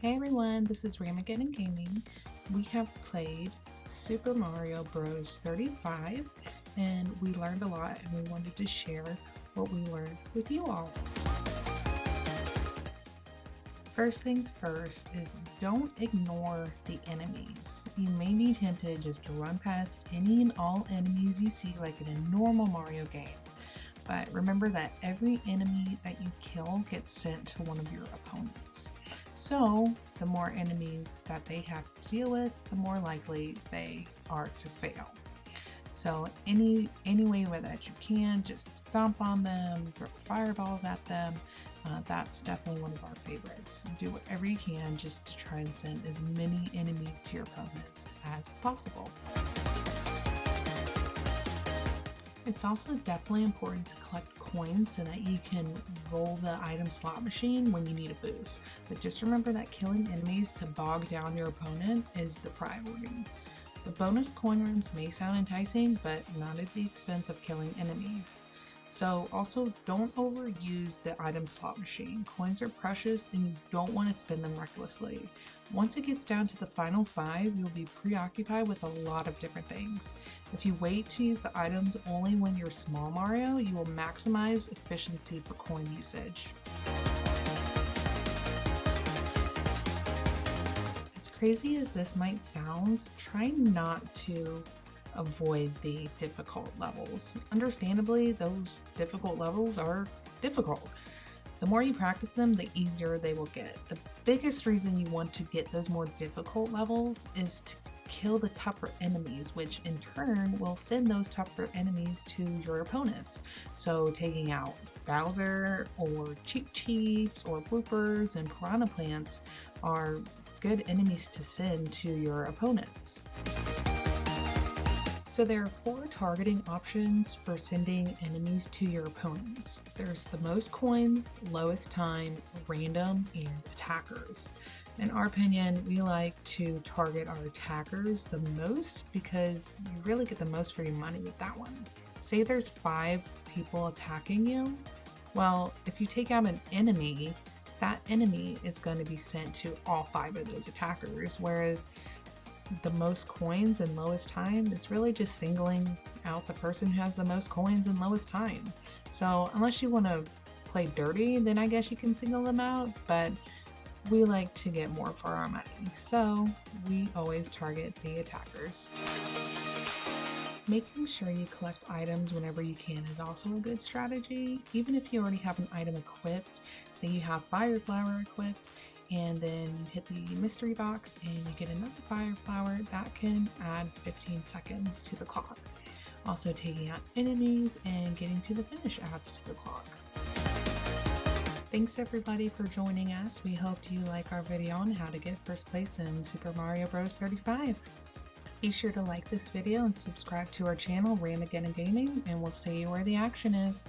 Hey everyone, this is Ramageddon Gaming. We have played Super Mario Bros. 35 and we learned a lot and we wanted to share what we learned with you all. First things first is don't ignore the enemies. You may be tempted just to run past any and all enemies you see like in a normal Mario game. But remember that every enemy that you kill gets sent to one of your opponents. So the more enemies that they have to deal with, the more likely they are to fail. So any way that you can, just stomp on them, throw fireballs at them. That's definitely one of our favorites. Do whatever you can just to try and send as many enemies to your opponents as possible. It's also definitely important to collect coins so that you can roll the item slot machine when you need a boost. But just remember that killing enemies to bog down your opponent is the priority. The bonus coin rooms may sound enticing, but not at the expense of killing enemies. So also don't overuse the item slot machine. Coins are precious and you don't want to spend them recklessly. Once it gets down to the final 5, you'll be preoccupied with a lot of different things. If you wait to use the items only when you're small Mario, you will maximize efficiency for coin usage. As crazy as this might sound, try not to avoid the difficult levels. Understandably, those difficult levels are difficult. The more you practice them, the easier they will get. The biggest reason you want to get those more difficult levels is to kill the tougher enemies, which in turn will send those tougher enemies to your opponents. So taking out Bowser or Cheep Cheeps or Bloopers and Piranha Plants are good enemies to send to your opponents. So there are 4 targeting options for sending enemies to your opponents. There's the most coins, lowest time, random, and attackers. In our opinion, we like to target our attackers the most because you really get the most for your money with that one. Say there's 5 people attacking you. Well, if you take out an enemy, that enemy is going to be sent to all 5 of those attackers, whereas the most coins and lowest time, it's really just singling out the person who has the most coins and lowest time. So unless you want to play dirty, then I guess you can single them out, but we like to get more for our money, so we always target the attackers. Making sure you collect items whenever you can is also a good strategy. Even if you already have an item equipped, say you have Fire Flower equipped, and then you hit the mystery box and you get another Fire Flower, that can add 15 seconds to the clock. Also, taking out enemies and getting to the finish adds to the clock. Thanks everybody for joining us. We hope you like our video on how to get first place in Super Mario Bros. 35. Be sure to like this video and subscribe to our channel, Ramageddon Gaming, and we'll see you where the action is.